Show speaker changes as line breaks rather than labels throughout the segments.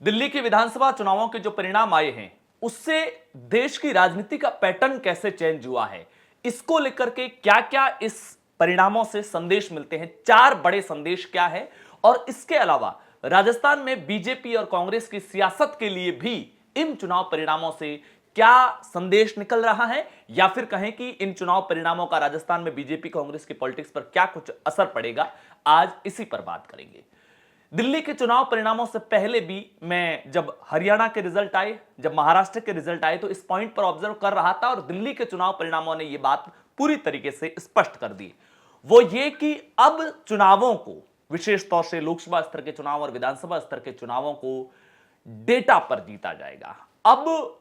दिल्ली के विधानसभा चुनावों के जो परिणाम आए हैं उससे देश की राजनीति का पैटर्न कैसे चेंज हुआ है, इसको लेकर के क्या क्या इस परिणामों से संदेश मिलते हैं, चार बड़े संदेश क्या है। और इसके अलावा राजस्थान में बीजेपी और कांग्रेस की सियासत के लिए भी इन चुनाव परिणामों से क्या संदेश निकल रहा है, या फिर कहें कि इन चुनाव परिणामों का राजस्थान में बीजेपी कांग्रेस की पॉलिटिक्स पर क्या कुछ असर पड़ेगा, आज इसी पर बात करेंगे। दिल्ली के चुनाव परिणामों से पहले भी मैं जब हरियाणा के रिजल्ट आए, जब महाराष्ट्र के रिजल्ट आए, तो इस पॉइंट पर ऑब्जर्व कर रहा था और दिल्ली के चुनाव परिणामों ने यह बात पूरी तरीके से स्पष्ट कर दी। वो ये कि अब चुनावों को, विशेष तौर से लोकसभा स्तर के चुनाव और विधानसभा स्तर के चुनावों को डेटा पर जीता जाएगा। अब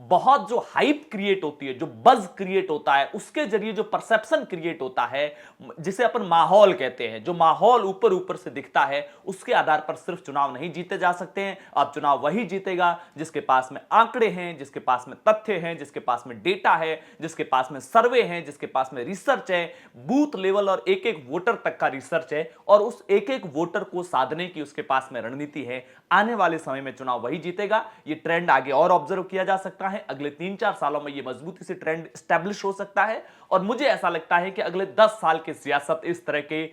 बहुत जो हाइप क्रिएट होती है, जो बज क्रिएट होता है, उसके जरिए जो परसेप्शन क्रिएट होता है, जिसे अपन माहौल कहते हैं, जो माहौल ऊपर ऊपर से दिखता है, उसके आधार पर सिर्फ चुनाव नहीं जीते जा सकते हैं। अब चुनाव वही जीतेगा जिसके पास में आंकड़े हैं, जिसके पास में तथ्य हैं, जिसके पास में डेटा है, जिसके पास में सर्वे हैं, जिसके पास में रिसर्च है, बूथ लेवल और एक एक वोटर तक का रिसर्च है, और उस एक एक वोटर को साधने की उसके पास में रणनीति है। आने वाले समय में चुनाव वही जीतेगा। ये ट्रेंड आगे और ऑब्जर्व किया जा सकता है। अगले 3-4 सालों में ये मजबूती से ट्रेंड स्टैब्लिश हो सकता है, और मुझे ऐसा लगता है कि अगले 10 साल की सियासत इस तरह के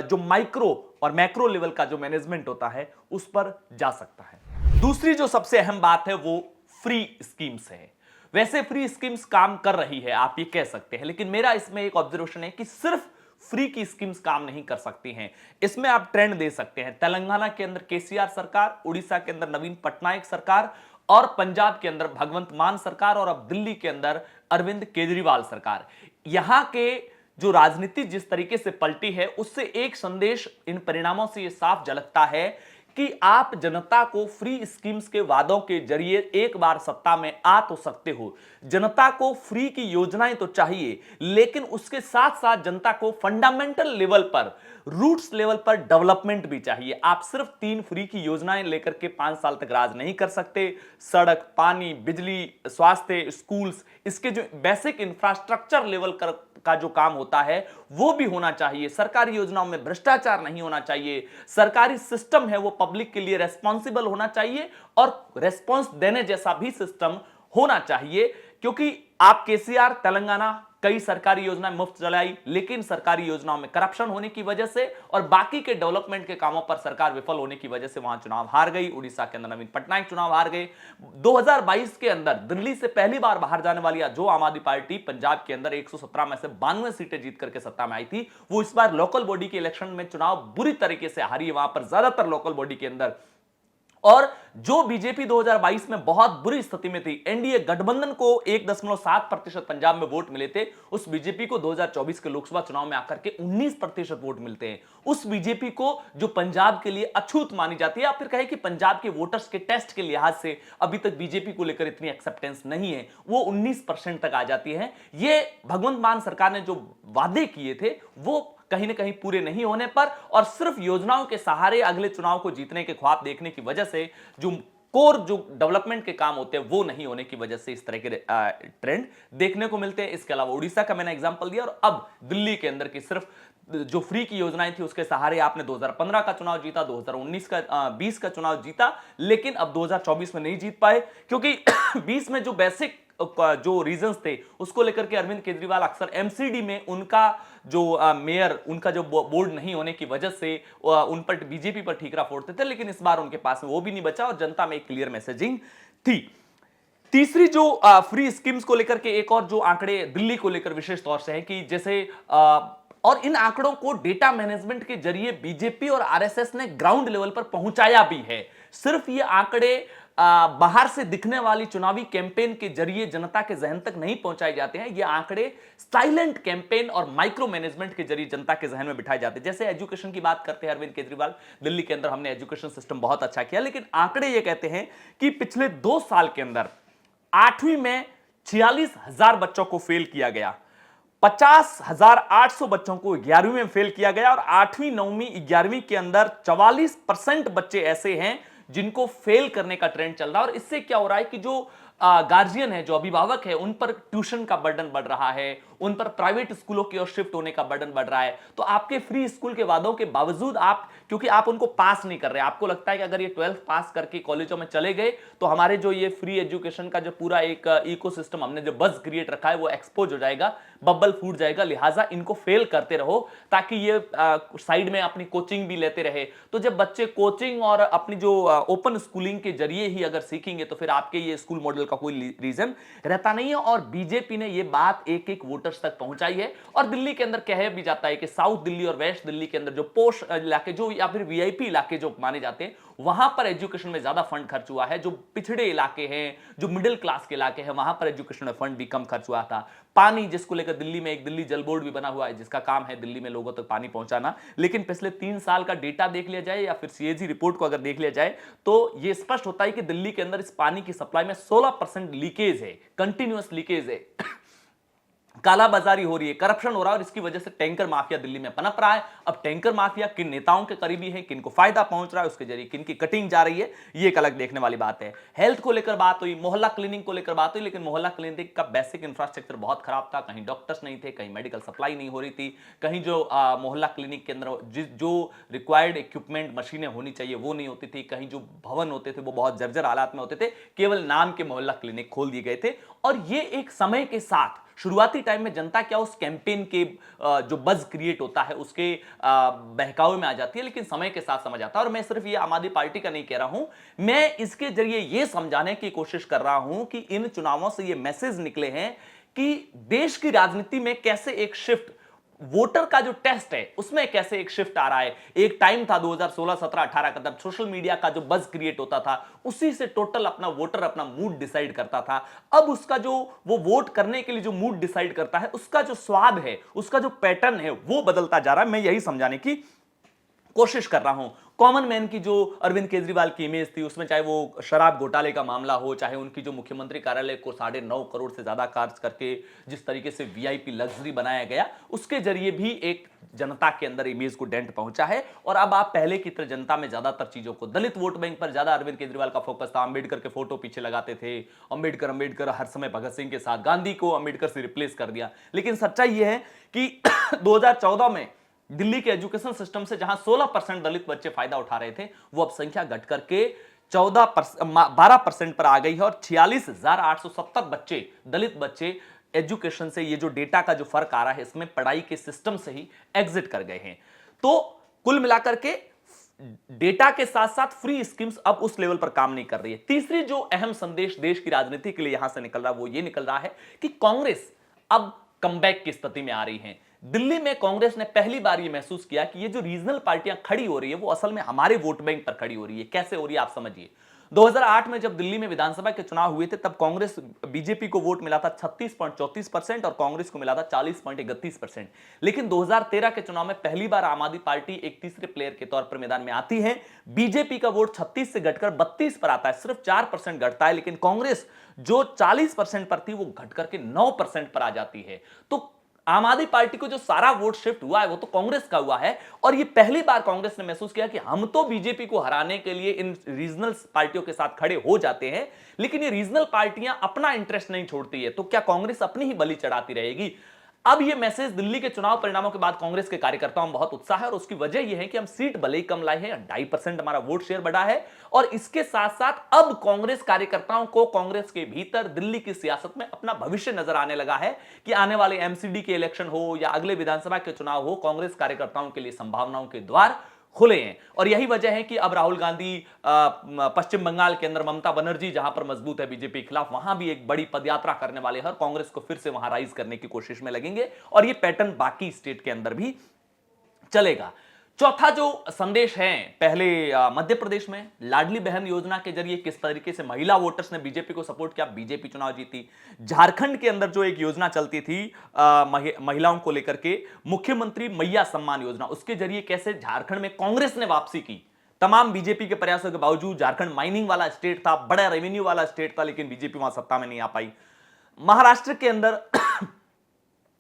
जो माइक्रो और मैक्रो लेवल का जो मैनेजमेंट होता है उस पर जा सकता है। दूसरी जो सबसे अहम बात है वो फ्री स्कीम्स है। वैसे फ्री स्कीम्स काम कर रही है, आप ये कह सकते हैं, लेकिन मेरा इसमें एक ऑब्जर्वेशन है कि सिर्फ फ्री की स्कीम्स काम नहीं कर सकती हैं। इसमें आप ट्रेंड दे सकते हैं। तेलंगाना के अंदर केसीआर सरकार, उड़ीसा के अंदर नवीन पटनायक सरकार, और पंजाब के अंदर भगवंत मान सरकार, और अब दिल्ली के अंदर अरविंद केजरीवाल सरकार। यहां के जो राजनीति जिस तरीके से पलटी है, उससे एक संदेश इन परिणामों से यह साफ झलकता है कि आप जनता को फ्री स्कीम्स के वादों के जरिए एक बार सत्ता में आ तो सकते हो। जनता को फ्री की योजनाएं तो चाहिए, लेकिन उसके साथ साथ जनता को फंडामेंटल लेवल पर, रूट्स लेवल पर डेवलपमेंट भी चाहिए। आप सिर्फ 3 फ्री की योजनाएं लेकर के 5 साल तक राज नहीं कर सकते। सड़क, पानी, बिजली, स्वास्थ्य, स्कूल्स, इसके जो बेसिक इंफ्रास्ट्रक्चर लेवल का जो काम होता है वो भी होना चाहिए। सरकारी योजनाओं में भ्रष्टाचार नहीं होना चाहिए। सरकारी सिस्टम है वो पब्लिक के लिए रेस्पॉन्सिबल होना चाहिए, और रेस्पॉन्स देने जैसा भी सिस्टम होना चाहिए। क्योंकि आप केसीआर, तेलंगाना कई सरकारी योजनाएं मुफ्त चलाई, लेकिन सरकारी योजनाओं में करप्शन होने की वजह से और बाकी के डेवलपमेंट के कामों पर सरकार विफल होने की वजह से वहां चुनाव हार गई। उड़ीसा के अंदर नवीन पटनायक चुनाव हार गए। 2022 के अंदर दिल्ली से पहली बार बाहर जाने वाली जो आम आदमी पार्टी पंजाब के अंदर 117 में से 92 सीटें जीत करके सत्ता में आई थी, वो इस बार लोकल बॉडी के इलेक्शन में चुनाव बुरी तरीके से हारी है। वहां पर ज्यादातर लोकल बॉडी के अंदर, और जो बीजेपी 2022 में बहुत बुरी स्थिति में थी, एनडीए गठबंधन को 1.7% पंजाब में वोट मिले थे, उस बीजेपी को 2024 के लोकसभा चुनाव में आकर के 19% वोट मिलते हैं। उस बीजेपी को जो पंजाब के लिए अछूत मानी जाती है, या फिर कहे कि पंजाब के वोटर्स के टेस्ट के लिहाज से अभी तक बीजेपी को लेकर इतनी एक्सेप्टेंस नहीं है, वो 19% तक आ जाती है। ये भगवंत मान सरकार ने जो वादे किए थे वो कहीं ना कहीं पूरे नहीं होने पर, और सिर्फ योजनाओं के सहारे अगले चुनाव को जीतने के ख्वाब देखने की वजह से जो कोर जो डेवलपमेंट के काम होते हैं वो नहीं होने की वजह से इस तरह के ट्रेंड देखने को मिलते हैं। इसके अलावा उड़ीसा का मैंने एग्जांपल दिया, और अब दिल्ली के अंदर की सिर्फ जो फ्री की योजनाएं थी उसके सहारे आपने 2015 का चुनाव जीता, 2019 का 20 का चुनाव जीता, लेकिन अब 2024 में नहीं जीत पाए, क्योंकि 20 में जो बेसिक जो रीजंस थे उसको लेकर के अरविंद केजरीवाल अक्सर एमसीडी में उनका जो मेयर, उनका जो बोर्ड नहीं होने की वजह से उन पर बीजेपी पर ठीकरा फोड़ते थे, लेकिन इस बार उनके पास में वो भी नहीं बचा और जनता में एक क्लियर मैसेजिंग थी। तीसरी जो फ्री स्कीम्स को लेकर के एक और जो आंकड़े दिल्ली को लेकर विशेष तौर से है कि जैसे और इन आंकड़ों को डेटा मैनेजमेंट के जरिए बीजेपी और आरएसएस ने ग्राउंड लेवल पर पहुंचाया भी है। सिर्फ ये आंकड़े बाहर से दिखने वाली चुनावी कैंपेन के जरिए जनता के जहन तक नहीं पहुंचाए जाते हैं। ये आंकड़े साइलेंट कैंपेन और माइक्रो मैनेजमेंट के जरिए जनता के जहन में बिठाए जाते हैं। जैसे एजुकेशन की बात करते हैं अरविंद केजरीवाल, दिल्ली के अंदर हमने एजुकेशन सिस्टम बहुत अच्छा किया, लेकिन आंकड़े ये कहते हैं कि पिछले 2 साल के अंदर 8वीं में 46,000 बच्चों को फेल किया गया, 50,800 बच्चों को 11वीं में फेल किया गया, और 8वीं, 9वीं, 11वीं के अंदर 44% बच्चे ऐसे हैं जिनको फेल करने का ट्रेंड चल रहा है। और इससे क्या हो रहा है कि जो गार्जियन है, जो अभिभावक है, उन पर ट्यूशन का बर्डन बढ़ रहा है, उन पर प्राइवेट स्कूलों की ओर शिफ्ट होने का बर्डन बढ़ रहा है। तो आपके फ्री स्कूल के वादों के बावजूद आप, क्योंकि आप उनको पास नहीं कर रहे, आपको लगता है कि अगर ये 12th पास करके कॉलेजों में चले गए तो हमारे जो ये फ्री एजुकेशन का जो पूरा एक इकोसिस्टम हमने जो बज़ क्रिएट रखा है वो एक्सपोज हो जाएगा, बबल फूट जाएगा, लिहाजा इनको फेल करते रहो ताकि ये साइड में अपनी कोचिंग भी लेते रहे। तो जब बच्चे कोचिंग और अपनी जो ओपन स्कूलिंग के जरिए ही अगर सीखेंगे तो फिर आपके ये स्कूल मॉडल का कोई रीजन रहता नहीं है। और बीजेपी ने ये बात एक एक वोटर्स तक पहुंचाई है। और दिल्ली के अंदर कहा भी जाता है कि साउथ दिल्ली और वेस्ट दिल्ली के अंदर जो पोश इलाके जो या फिर वीआईपी इलाके जो माने जाते हैं वहां पर एजुकेशन में ज्यादा फंड खर्च हुआ है। जो पिछड़े इलाके हैं, जो मिडिल क्लास के इलाके हैं, वहां पर एजुकेशन में फंड भी कम खर्च हुआ था। पानी जिसको लेकर दिल्ली में एक दिल्ली जल बोर्ड भी बना हुआ है जिसका काम है दिल्ली में लोगों तक पानी पहुंचाना। लेकिन पिछले 3 साल का डेटा देख लिया जाए या फिर सीएजी रिपोर्ट को अगर देख लिया जाए तो यह स्पष्ट होता है कि दिल्ली के अंदर इस पानी की सप्लाई में 16% लीकेज है, कंटिन्यूअस लीकेज है। कालाबाजारी हो रही है, करप्शन हो रहा है और इसकी वजह से टैंकर माफिया दिल्ली में पनप रहा है। अब टैंकर माफिया किन नेताओं के करीबी है, किन को फायदा पहुंच रहा है, उसके जरिए किन की कटिंग जा रही है, ये एक अलग देखने वाली बात है। हेल्थ को लेकर बात हुई, मोहल्ला क्लिनिक को लेकर बात हुई, लेकिन मोहल्ला क्लिनिक का बेसिक इंफ्रास्ट्रक्चर बहुत खराब था। कहीं डॉक्टर्स नहीं थे, कहीं मेडिकल सप्लाई नहीं हो रही थी, कहीं जो मोहल्ला क्लिनिक के अंदर जो रिक्वायर्ड इक्विपमेंट मशीनें होनी चाहिए वो नहीं होती थी, कहीं जो भवन होते थे वो बहुत जर्जर हालात में होते थे, केवल नाम के मोहल्ला क्लिनिक खोल दिए गए थे। और ये एक समय के साथ शुरुआती टाइम में जनता क्या उस कैंपेन के जो बज क्रिएट होता है उसके बहकावे में आ जाती है, लेकिन समय के साथ समझ आता है। और मैं सिर्फ ये आम आदमी पार्टी का नहीं कह रहा हूं, मैं इसके जरिए ये समझाने की कोशिश कर रहा हूं कि इन चुनावों से ये मैसेज निकले हैं कि देश की राजनीति में कैसे एक शिफ्ट, वोटर का जो टेस्ट है उसमें कैसे एक शिफ्ट आ रहा है। एक टाइम था 2016, 17, 18 का, तब सोशल मीडिया का जो बज क्रिएट होता था उसी से टोटल अपना वोटर अपना मूड डिसाइड करता था। अब उसका जो वो वोट करने के लिए जो मूड डिसाइड करता है उसका जो स्वाद है, उसका जो पैटर्न है वो बदलता जा रहा है। मैं यही समझाने की कोशिश कर रहा हूं। कॉमन मैन की जो अरविंद केजरीवाल की इमेज थी उसमें चाहे वो शराब घोटाले का मामला हो, चाहे उनकी जो मुख्यमंत्री कार्यालय को 9.5 करोड़ से ज्यादा खर्च करके जिस तरीके से वीआईपी लग्जरी बनाया गया, उसके जरिए भी एक जनता के अंदर इमेज को डेंट पहुंचा है। और अब आप पहले की तरह जनता में ज्यादातर चीजों को, दलित वोट बैंक पर ज्यादा अरविंद केजरीवाल का फोकस था। अंबेडकर के फोटो पीछे लगाते थे, अंबेडकर अंबेडकर हर समय भगत सिंह के साथ, गांधी को अंबेडकर से रिप्लेस कर दिया। लेकिन सच्चाई यह है कि 2014 में दिल्ली के एजुकेशन सिस्टम से जहां 16% दलित बच्चे फायदा उठा रहे थे, वो अब संख्या घट करके 12% पर आ गई है। और 46,870 बच्चे, दलित बच्चे एजुकेशन से, ये जो डेटा का जो फर्क आ रहा है इसमें पढ़ाई के सिस्टम से ही एग्जिट कर गए हैं। तो कुल मिलाकर के डेटा के साथ साथ फ्री स्कीम्स अब उस लेवल पर काम नहीं कर रही है। तीसरी जो अहम संदेश देश की राजनीति के लिए यहां से निकल रहा है वो ये निकल रहा है कि कांग्रेस अब कमबैक की स्थिति में आ रही है। दिल्ली में कांग्रेस ने पहली बार यह महसूस किया कि ये जो रीजनल पार्टियां खड़ी हो रही है वो असल में हमारे वोट बैंक पर खड़ी हो रही है। कैसे हो रही है आप समझिए। 2008 में जब दिल्ली में विधानसभा के चुनाव हुए थे तब कांग्रेस, बीजेपी को वोट मिला था 36.34% और कांग्रेस को मिला था 40.31%। लेकिन 2013 के चुनाव में पहली बार आम आदमी पार्टी एक तीसरे प्लेयर के तौर पर मैदान में आती है। बीजेपी का वोट 36 से घटकर 32 पर आता है, सिर्फ 4% घटता है। लेकिन कांग्रेस जो 40% पर थी वो घट करके 9% पर आ जाती है। तो आम आदमी पार्टी को जो सारा वोट शिफ्ट हुआ है वो तो कांग्रेस का हुआ है। और ये पहली बार कांग्रेस ने महसूस किया कि हम तो बीजेपी को हराने के लिए इन रीजनल पार्टियों के साथ खड़े हो जाते हैं, लेकिन ये रीजनल पार्टियां अपना इंटरेस्ट नहीं छोड़ती है, तो क्या कांग्रेस अपनी ही बलि चढ़ाती रहेगी। अब यह मैसेज दिल्ली के चुनाव परिणामों के बाद कांग्रेस के कार्यकर्ताओं में बहुत उत्साह है और उसकी वजह यह है कि हम सीट भले ही कम लाए हैं, 2.5% हमारा वोट शेयर बढ़ा है। और इसके साथ साथ अब कांग्रेस कार्यकर्ताओं को कांग्रेस के भीतर दिल्ली की सियासत में अपना भविष्य नजर आने लगा है कि आने वाले एमसीडी के इलेक्शन हो या अगले विधानसभा के चुनाव हो, कांग्रेस कार्यकर्ताओं के लिए संभावनाओं के द्वार खुले हैं। और यही वजह है कि अब राहुल गांधी पश्चिम बंगाल के अंदर, ममता बनर्जी जहां पर मजबूत है बीजेपी के खिलाफ, वहां भी एक बड़ी पदयात्रा करने वाले हैं और कांग्रेस को फिर से वहां राइज करने की कोशिश में लगेंगे। और यह पैटर्न बाकी स्टेट के अंदर भी चलेगा। चौथा जो संदेश है, पहले मध्य प्रदेश में लाडली बहन योजना के जरिए किस तरीके से महिला वोटर्स ने बीजेपी को सपोर्ट किया, बीजेपी चुनाव जीती। झारखंड के अंदर जो एक योजना चलती थी महिलाओं को लेकर के, मुख्यमंत्री मैया सम्मान योजना, उसके जरिए कैसे झारखंड में कांग्रेस ने वापसी की। तमाम बीजेपी के प्रयासों के बावजूद, झारखंड माइनिंग वाला स्टेट था, बड़ा रेवेन्यू वाला स्टेट था, लेकिन बीजेपी वहां सत्ता में नहीं आ पाई। महाराष्ट्र के अंदर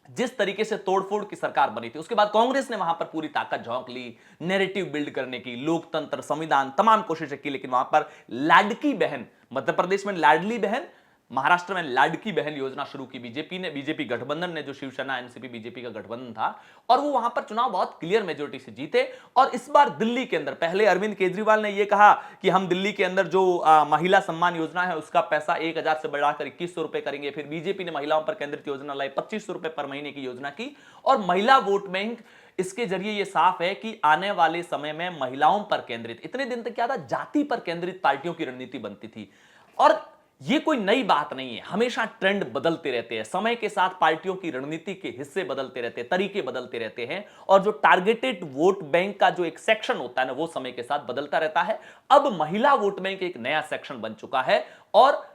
जिस तरीके से तोड़फोड़ की सरकार बनी थी, उसके बाद कांग्रेस ने वहां पर पूरी ताकत झोंक ली, नैरेटिव बिल्ड करने की, लोकतंत्र, संविधान, तमाम कोशिशें की, लेकिन वहां पर लाडकी बहन, मध्य प्रदेश में लाडली बहन महाराष्ट्र में लाडकी बहन योजना शुरू की बीजेपी ने, बीजेपी गठबंधन ने, जो शिवसेना एनसीपी बीजेपी का गठबंधन था, और वो वहां पर चुनाव बहुत क्लियर मेजोरिटी से जीते। और इस बार दिल्ली के अंदर पहले अरविंद केजरीवाल ने यह कहा कि हम दिल्ली के अंदर जो महिला सम्मान योजना है उसका पैसा 1000 से बढ़ाकर 2100 रुपए करेंगे। फिर बीजेपी ने महिलाओं पर केंद्रित योजना लाई, 2500 रुपए पर महीने की योजना की। और महिला वोट बैंक, इसके जरिए यह साफ है कि आने वाले समय में महिलाओं पर केंद्रित, इतने दिन तक क्या था, जाति पर केंद्रित पार्टियों की रणनीति बनती थी। और ये कोई नई बात नहीं है, हमेशा ट्रेंड बदलते रहते हैं, समय के साथ पार्टियों की रणनीति के हिस्से बदलते रहते हैं, तरीके बदलते रहते हैं, और जो टारगेटेड वोट बैंक का जो एक सेक्शन होता है ना, वो समय के साथ बदलता रहता है। अब महिला वोट बैंक एक नया सेक्शन बन चुका है, और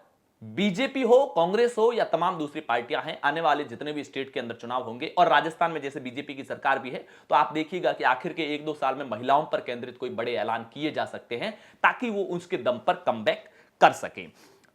बीजेपी हो, कांग्रेस हो, या तमाम दूसरी पार्टियां हैं, आने वाले जितने भी स्टेट के अंदर चुनाव होंगे, और राजस्थान में जैसे बीजेपी की सरकार भी है, तो आप देखिएगा कि आखिर के 1-2 साल में महिलाओं पर केंद्रित कोई बड़े ऐलान किए जा सकते हैं, ताकि वो उसके दम पर कमबैक कर सकें।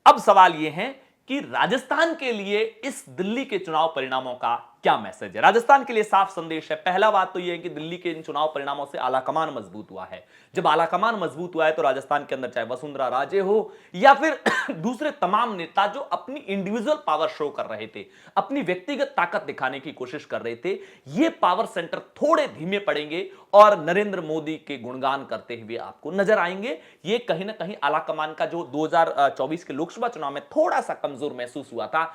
अब सवाल यह है कि राजस्थान के लिए इस दिल्ली के चुनाव परिणामों का क्या मैसेज है। राजस्थान के लिए साफ संदेश है। पहला बात तो यह है कि दिल्ली के इन चुनाव परिणामों से आलाकमान मजबूत हुआ है। जब आलाकमान मजबूत हुआ है तो राजस्थान के अंदर चाहे वसुंधरा राजे हो या फिर दूसरे तमाम नेता जो अपनी इंडिविजुअल पावर शो कर रहे थे, अपनी व्यक्तिगत ताकत दिखाने की कोशिश कर रहे थे, ये पावर सेंटर थोड़े धीमे पड़ेंगे और नरेंद्र मोदी के गुणगान करते हुए आपको नजर आएंगे। ये कहीं ना कहीं आलाकमान का जो 2024 के लोकसभा चुनाव में थोड़ा सा कमजोर महसूस हुआ था,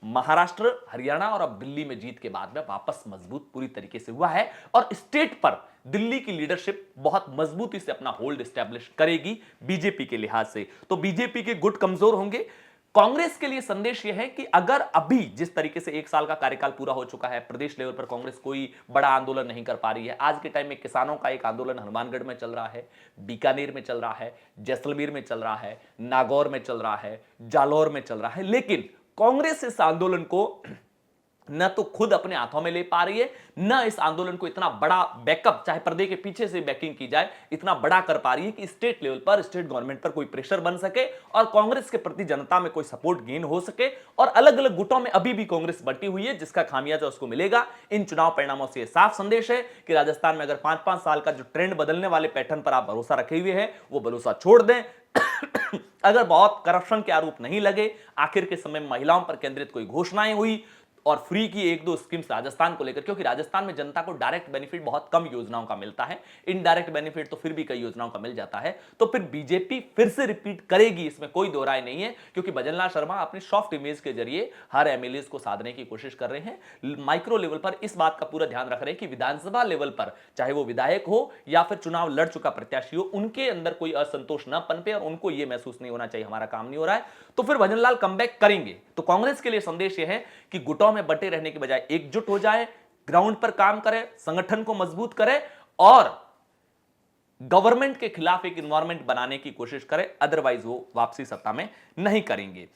महाराष्ट्र, हरियाणा और अब दिल्ली में जीत के बाद में वापस मजबूत पूरी तरीके से हुआ है। और स्टेट पर दिल्ली की लीडरशिप बहुत मजबूती से अपना होल्ड एस्टैब्लिश करेगी बीजेपी के लिहाज से। तो बीजेपी के गुट कमजोर होंगे। कांग्रेस के लिए संदेश यह है कि अगर अभी जिस तरीके से 1 साल का कार्यकाल पूरा हो चुका है, प्रदेश लेवल पर कांग्रेस कोई बड़ा आंदोलन नहीं कर पा रही है। आज के टाइम में किसानों का एक आंदोलन हनुमानगढ़ में चल रहा है, बीकानेर में चल रहा है, जैसलमेर में चल रहा है, नागौर में चल रहा है, जालौर में चल रहा है, लेकिन कांग्रेस इस आंदोलन को न तो खुद अपने हाथों में ले पा रही है, न इस आंदोलन को इतना बड़ा बैकअप, चाहे पर्दे के पीछे से बैकिंग की जाए, इतना बड़ा कर पा रही है कि स्टेट लेवल पर स्टेट गवर्नमेंट पर कोई प्रेशर बन सके और कांग्रेस के प्रति जनता में कोई सपोर्ट गेन हो सके। और अलग अलग गुटों में अभी भी कांग्रेस बटी हुई है, जिसका खामियाजा उसको मिलेगा। इन चुनाव परिणामों से साफ संदेश है कि राजस्थान में अगर 5-5 साल का जो ट्रेंड बदलने वाले पैटर्न पर आप भरोसा रखे हुए हैं, वो भरोसा छोड़ दें। अगर बहुत करप्शन के आरोप नहीं लगे, आखिर के समय महिलाओं पर केंद्रित कोई घोषणाएं हुई और फ्री की 1-2 स्कीम्स राजस्थान को लेकर, क्योंकि राजस्थान में जनता को डायरेक्ट बेनिफिट बहुत कम योजनाओं का मिलता है, इनडायरेक्ट बेनिफिट तो फिर भी कई योजनाओं का मिल जाता है, तो फिर बीजेपी फिर से रिपीट करेगी, इसमें कोई दो राय नहीं है। क्योंकि भजनलाल शर्मा अपनी सॉफ्ट इमेज के जरिए हर एमएलए को साधने की कोशिश कर रहे हैं। माइक्रो लेवल पर इस बात का पूरा ध्यान रख रहे हैं कि विधानसभा लेवल पर चाहे वो विधायक हो या फिर चुनाव लड़ चुका प्रत्याशी हो, उनके अंदर कोई असंतोष न पनपे और उनको यह महसूस नहीं होना चाहिए हमारा काम नहीं हो रहा है, तो फिर भजनलाल कमबैक करेंगे। तो कांग्रेस के लिए संदेश यह है कि गुटों में बटे रहने के बजाय एकजुट हो जाए, ग्राउंड पर काम करे, संगठन को मजबूत करे और गवर्नमेंट के खिलाफ एक एनवायरनमेंट बनाने की कोशिश करे, अदरवाइज वो वापसी सत्ता में नहीं करेंगे।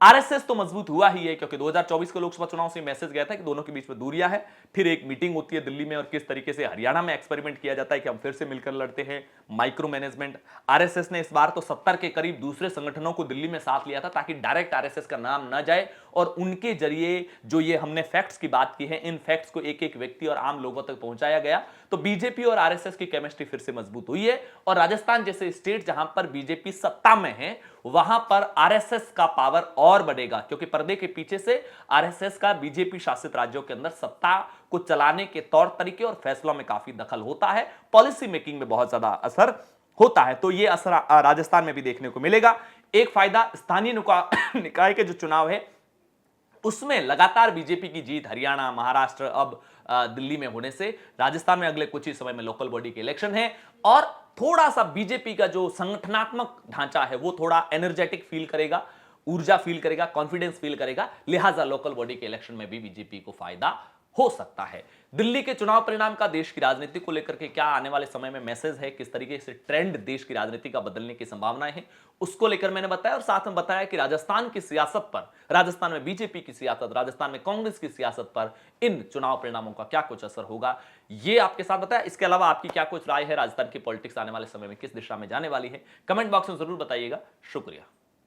आरएसएस तो मजबूत हुआ ही है, क्योंकि 2024 के लोकसभा चुनाव से मैसेज गया था कि दोनों के बीच में दूरियां है। फिर एक मीटिंग होती है दिल्ली में और किस तरीके से हरियाणा में एक्सपेरिमेंट किया जाता है कि हम फिर से मिलकर लड़ते हैं, माइक्रो मैनेजमेंट। आरएसएस ने इस बार तो 70 के करीब दूसरे संगठनों को दिल्ली में साथ लिया था, ताकि डायरेक्ट आरएसएस का नाम न जाए और उनके जरिए जो ये हमने फैक्ट्स की बात की है, इन फैक्ट्स को एक एक व्यक्ति और आम लोगों तक पहुंचाया गया। तो बीजेपी और आरएसएस की केमिस्ट्री फिर से मजबूत हुई है। और राजस्थान जैसे स्टेट जहां पर बीजेपी सत्ता में है, वहां पर आरएसएस का पावर और बढ़ेगा, क्योंकि पर्दे के पीछे से आरएसएस का बीजेपी शासित राज्यों के अंदर सत्ता को चलाने के तौर तरीके और फैसलों में काफी दखल होता है, पॉलिसी मेकिंग में बहुत ज्यादा असर होता है। तो यह असर राजस्थान में भी देखने को मिलेगा। एक फायदा स्थानीय निकाय के जो चुनाव है उसमें लगातार बीजेपी की जीत हरियाणा, महाराष्ट्र, अब दिल्ली में होने से राजस्थान में अगले कुछ ही समय में लोकल बॉडी के इलेक्शन है और थोड़ा सा बीजेपी का जो संगठनात्मक ढांचा है वो थोड़ा एनर्जेटिक फील करेगा, ऊर्जा फील करेगा, कॉन्फिडेंस फील करेगा। लिहाजा लोकल बॉडी के इलेक्शन में भी बीजेपी को फायदा हो सकता है। दिल्ली के चुनाव परिणाम का देश की राजनीति को लेकर के क्या आने वाले समय में मैसेज है, किस तरीके से ट्रेंड देश की राजनीति का बदलने की संभावनाएं हैं, उसको लेकर मैंने बताया। और साथ में बताया कि राजस्थान की सियासत पर, राजस्थान में बीजेपी की सियासत, राजस्थान में कांग्रेस की सियासत पर इन चुनाव परिणामों का क्या कुछ असर होगा, यह आपके साथ बताया। इसके अलावा आपकी क्या कुछ राय है, राजस्थान की पॉलिटिक्स आने वाले समय में किस दिशा में जाने वाली है, कमेंट बॉक्स में जरूर बताइएगा। शुक्रिया।